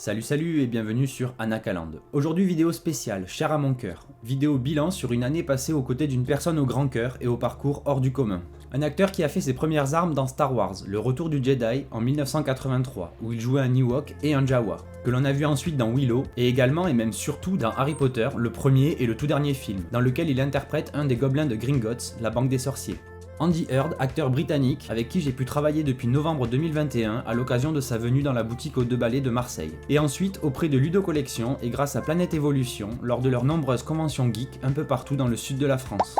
Salut et bienvenue sur AnakhaMEET. Aujourd'hui vidéo spéciale, chère à mon cœur. Vidéo bilan sur une année passée aux côtés d'une personne au grand cœur et au parcours hors du commun. Un acteur qui a fait ses premières armes dans Star Wars, le Retour du Jedi en 1983, où il jouait un Ewok et un Jawa, que l'on a vu ensuite dans Willow, et également et même surtout dans Harry Potter, le premier et le tout dernier film, dans lequel il interprète un des gobelins de Gringotts, la banque des sorciers. Andyherd, acteur britannique, avec qui j'ai pu travailler depuis novembre 2021 à l'occasion de sa venue dans la boutique aux Deux Ballets de Marseille. Et ensuite auprès de Ludo Collection et grâce à Planète Evolution lors de leurs nombreuses conventions geek un peu partout dans le sud de la France.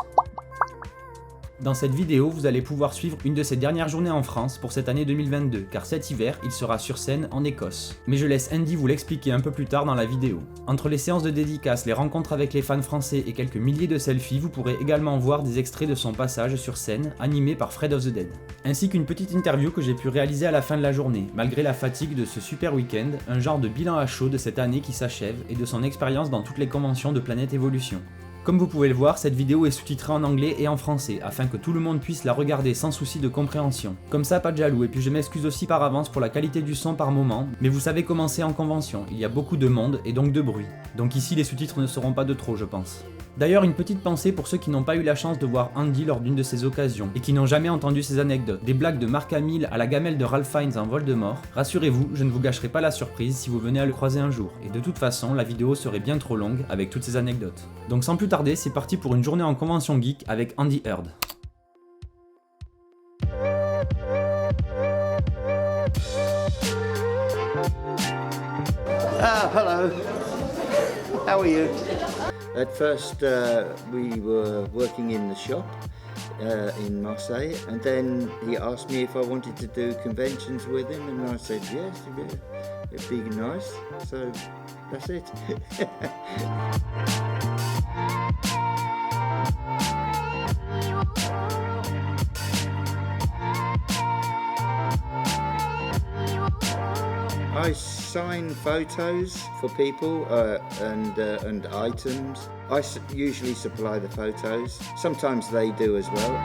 Dans cette vidéo, vous allez pouvoir suivre une de ses dernières journées en France pour cette année 2022, car cet hiver, il sera sur scène en Écosse. Mais je laisse Andy vous l'expliquer un peu plus tard dans la vidéo. Entre les séances de dédicaces, les rencontres avec les fans français et quelques milliers de selfies, vous pourrez également voir des extraits de son passage sur scène, animé par Fred of the Dead. Ainsi qu'une petite interview que j'ai pu réaliser à la fin de la journée, malgré la fatigue de ce super week-end, un genre de bilan à chaud de cette année qui s'achève et de son expérience dans toutes les conventions de Planète Evolution. Comme vous pouvez le voir, cette vidéo est sous-titrée en anglais et en français, afin que tout le monde puisse la regarder sans souci de compréhension. Comme ça, pas de jaloux, et puis je m'excuse aussi par avance pour la qualité du son par moment, mais vous savez comment c'est en convention, il y a beaucoup de monde et donc de bruit. Donc ici les sous-titres ne seront pas de trop, je pense. D'ailleurs, une petite pensée pour ceux qui n'ont pas eu la chance de voir Andy lors d'une de ses occasions, et qui n'ont jamais entendu ses anecdotes, des blagues de Mark Hamill à la gamelle de Ralph Fiennes en Voldemort. Rassurez-vous, je ne vous gâcherai pas la surprise si vous venez à le croiser un jour, et de toute façon, la vidéo serait bien trop longue avec toutes ces anecdotes. Donc sans plus tarder, c'est parti pour une journée en convention geek avec andyherd. Ah, hello. How are you? At first, we were working in the shop in Marseille, and then he asked me if I wanted to do conventions with him, and I said yes, it'd be nice. So that's it. I sign photos for people and items. I usually supply the photos. Sometimes they do as well.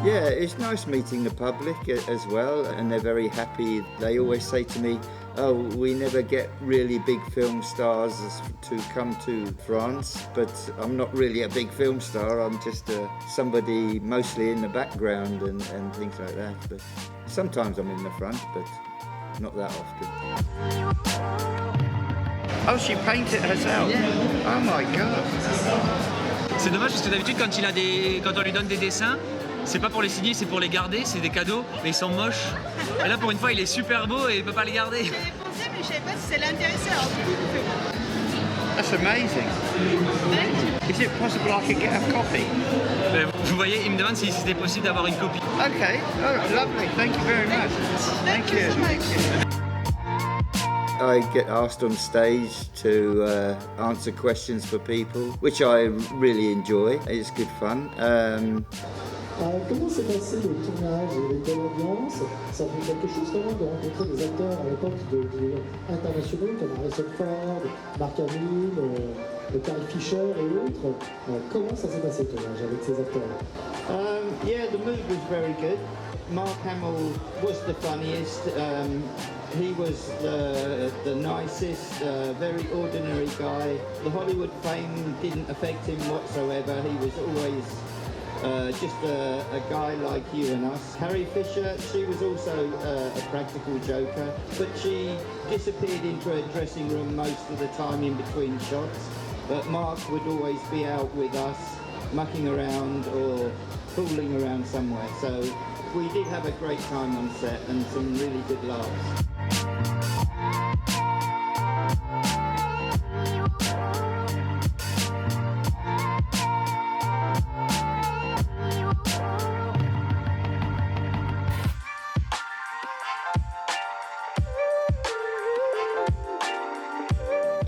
Yeah, it's nice meeting the public as well, and they're very happy. They always say to me, oh, we never get really big film stars to come to France, but I'm not really a big film star. I'm just somebody mostly in the background and things like that. But sometimes I'm in the front, but not that often. Oh, she painted herself? Yeah. Oh my God. C'est dommage parce que d'habitude quand on lui donne des dessins, c'est pas pour les signer, c'est pour les garder, c'est des cadeaux, mais ils sont moches. Et là pour une fois il est super beau et il peut pas les garder. J'avais pensé mais je savais pas si ça l'intéressait, alors du coup il fait bon. That's amazing. Is it possible I could get a copy? Vous voyez, il me demande si c'était possible d'avoir une copie. Okay, oh, lovely, thank you very much. Thank you so much. I get asked on stage to answer questions for people, which I really enjoy. It's good fun. Comment s'est passé le tournage et les belles ambiances? Ça fait quelque chose quand même de rencontrer des acteurs à l'époque internationaux comme Harrison Ford, Mark Hamill, Carrie Fisher et autres. Comment ça s'est passé le tournage avec ces acteurs? Yeah, the mood was very good. Mark Hamill was the funniest. He was the nicest, very ordinary guy. The Hollywood fame didn't affect him whatsoever. He was always just a guy like you and us. Carrie Fisher, she was also a practical joker, but she disappeared into her dressing room most of the time in between shots. But Mark would always be out with us, mucking around or fooling around somewhere. So we did have a great time on set and some really good laughs.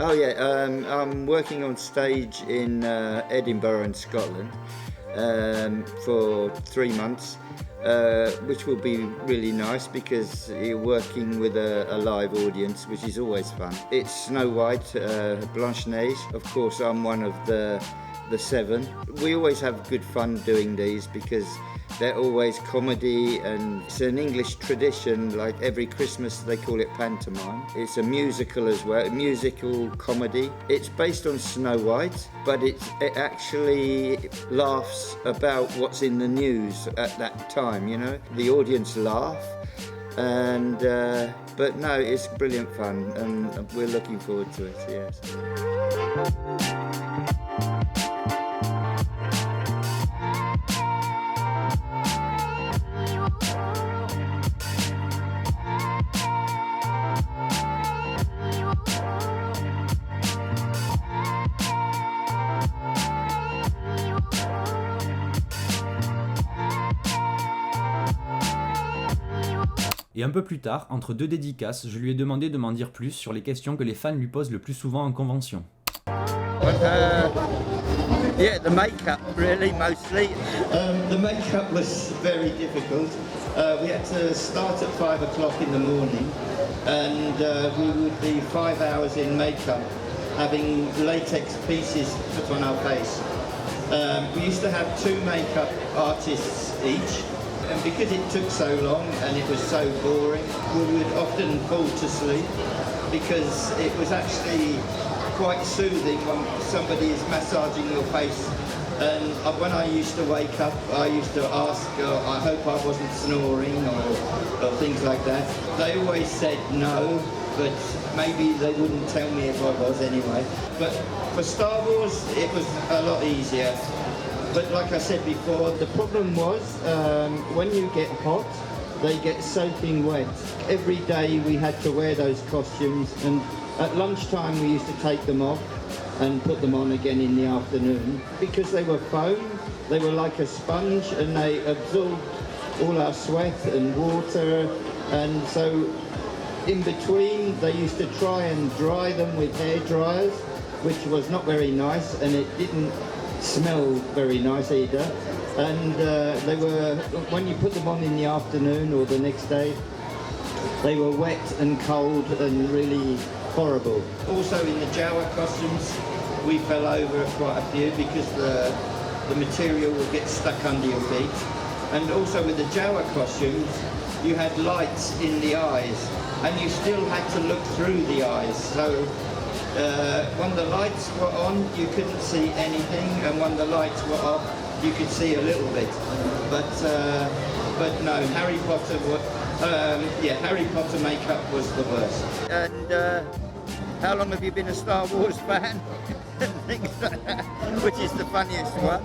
Oh yeah, I'm working on stage in Edinburgh in Scotland, for 3 months, which will be really nice because you're working with a live audience, which is always fun. It's Snow White, Blanche-Neige. Of course, I'm one of the 7. We always have good fun doing these because they're always comedy, and it's an English tradition. Like every Christmas they call it pantomime. It's a musical as well, a musical comedy. It's based on Snow White, but it actually laughs about what's in the news at that time, you know. The audience laugh, and but no, it's brilliant fun, and we're looking forward to it, yes. Et un peu plus tard, entre 2 dédicaces, je lui ai demandé de m'en dire plus sur les questions que les fans lui posent le plus souvent en convention. Yeah, the makeup really, mostly. The makeup was very difficult. We had to start at 5 o'clock in the morning, and we would be 5 hours in makeup, having latex pieces put on our face. We used to have 2 makeup artists each. And because it took so long and it was so boring, we would often fall to sleep because it was actually quite soothing when somebody is massaging your face. And when I used to wake up, I used to ask, I hope I wasn't snoring or things like that. They always said no, but maybe they wouldn't tell me if I was anyway. But for Star Wars, it was a lot easier. But like I said before, the problem was when you get hot, they get soaking wet. Every day we had to wear those costumes, and at lunchtime we used to take them off and put them on again in the afternoon. Because they were foam, they were like a sponge, and they absorbed all our sweat and water, and so in between they used to try and dry them with hair dryers, which was not very nice, and it didn't smell very nice either. And they were, when you put them on in the afternoon or the next day, they were wet and cold and really horrible. Also in the Jawa costumes, we fell over quite a few because the material would get stuck under your feet. And also with the Jawa costumes, you had lights in the eyes, and you still had to look through the eyes. So when the lights were on, you couldn't see anything, and when the lights were off, you could see a little bit. But no, Harry Potter makeup was the worst. And how long have you been a Star Wars fan? Things like that, which is the funniest one.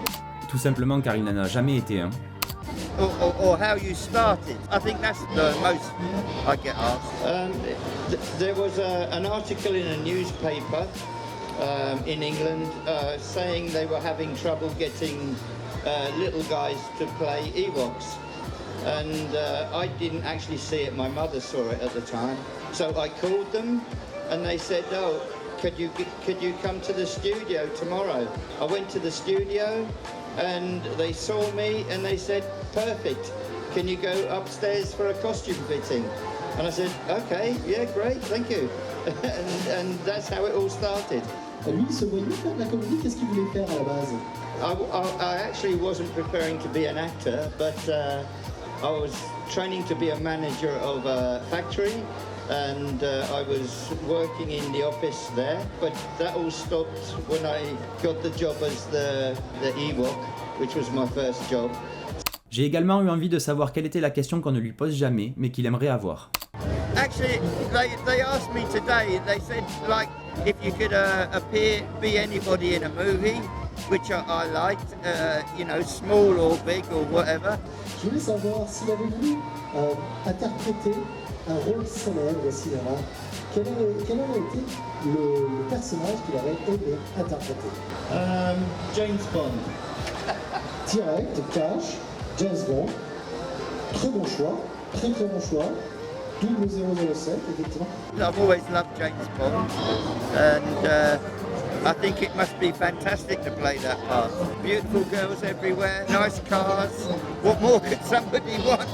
Tout simplement car il n'en a jamais été un. Or how you started. I think that's the most I get asked. There was an article in a newspaper in England saying they were having trouble getting little guys to play Ewoks. And I didn't actually see it, my mother saw it at the time. So I called them and they said, oh, could you come to the studio tomorrow? I went to the studio and they saw me and they said, perfect, can you go upstairs for a costume fitting? And I said, okay, yeah, great, thank you. and that's how it all started. Lui, il se voyait faire de la comédie, qu'est-ce qu'il voulait faire à la base? I actually wasn't preparing to be an actor, but I was training to be a manager of a factory, and I was working in the office there, but that all stopped when I got the job as the Ewok, which was my first job. J'ai également eu envie de savoir quelle était la question qu'on ne lui pose jamais, mais qu'il aimerait avoir. Actually, they asked me today, they said, like, if you could be anybody in a movie, which I liked, you know, small or big or whatever. Je voulais savoir s'il avait voulu interpréter un rôle célèbre au cinéma. Quel aurait été le personnage qu'il aurait aimé interpréter? James Bond. Direct, cash, James Bond. Très bon choix, très bon choix. 007, effectivement. I've always loved James Bond, and I think it must be fantastic to play that part. Beautiful girls everywhere, nice cars. What more could somebody want?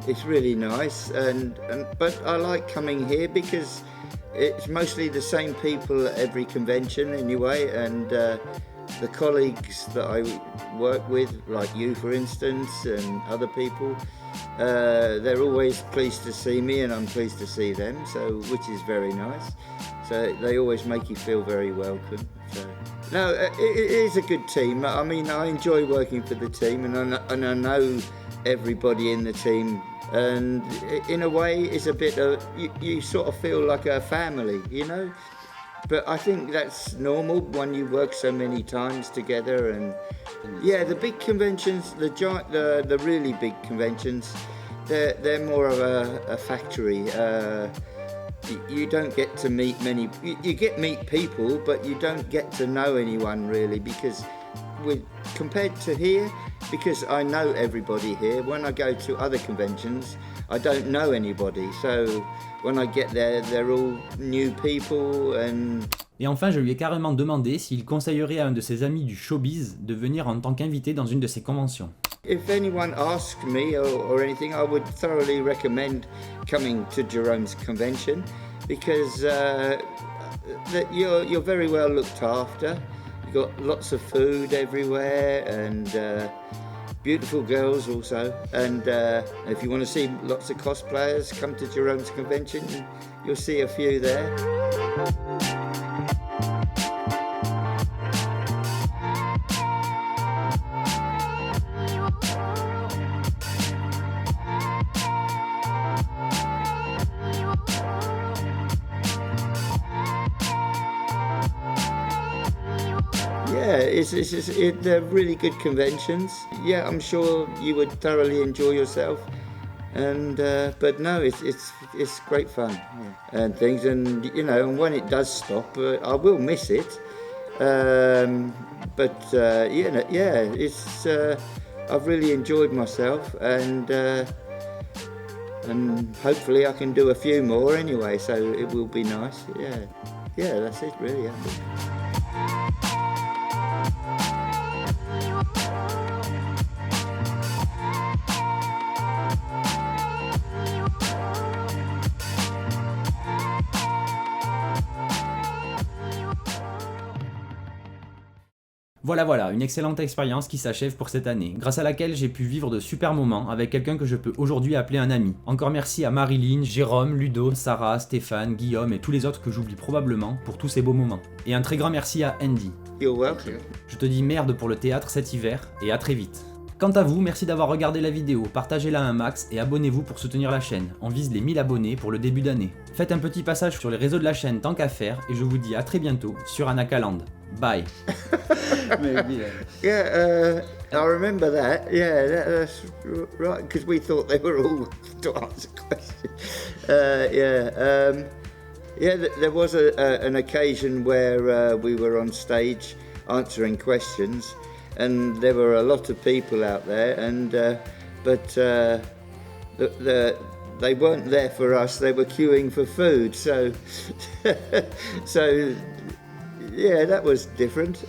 It's really nice, but I like coming here because it's mostly the same people at every convention anyway, and the colleagues that I work with, like you for instance, and other people, they're always pleased to see me and I'm pleased to see them, so which is very nice. So they always make you feel very welcome. So, no, it is a good team. I mean, I enjoy working for the team, and I know everybody in the team. And in a way, it's a bit of, you sort of feel like a family, you know? But I think that's normal when you work so many times together. And yeah, the big conventions, the really big conventions, they're more of a factory. You don't get to meet many, you meet people, but you don't get to know anyone really, because compared to here, because I know everybody here, when I go to other conventions, I don't know anybody. So when I get there, they're all new people and... Et enfin, je lui ai carrément demandé s'il conseillerait à un de ses amis du showbiz de venir en tant qu'invité dans une de ses conventions. If anyone asked me or anything, I would thoroughly recommend coming to Jerome's convention because you're very well looked after. You've got lots of food everywhere and beautiful girls also. And if you want to see lots of cosplayers, come to Jerome's convention. You'll see a few there. Yeah, they're really good conventions. Yeah, I'm sure you would thoroughly enjoy yourself. And but no, it's great fun, yeah, and things. And you know, and when it does stop, I will miss it. But yeah, it's I've really enjoyed myself, and hopefully I can do a few more anyway. So it will be nice. Yeah, that's it really. Yeah. Voilà, une excellente expérience qui s'achève pour cette année, grâce à laquelle j'ai pu vivre de super moments avec quelqu'un que je peux aujourd'hui appeler un ami. Encore merci à Marilyn, Jérôme, Ludo, Sarah, Stéphane, Guillaume et tous les autres que j'oublie probablement pour tous ces beaux moments. Et un très grand merci à Andy. You're welcome. Je te dis merde pour le théâtre cet hiver et à très vite. Quant à vous, merci d'avoir regardé la vidéo, partagez-la un max et abonnez-vous pour soutenir la chaîne. On vise les 1000 abonnés pour le début d'année. Faites un petit passage sur les réseaux de la chaîne tant qu'à faire et je vous dis à très bientôt sur AnakhaMEET. Bye. Yeah, I remember that. Yeah, that's right, because we thought they were all to answer questions. There was an occasion where we were on stage answering questions, and there were a lot of people out there, and but they weren't there for us. They were queuing for food, so so yeah, that was different.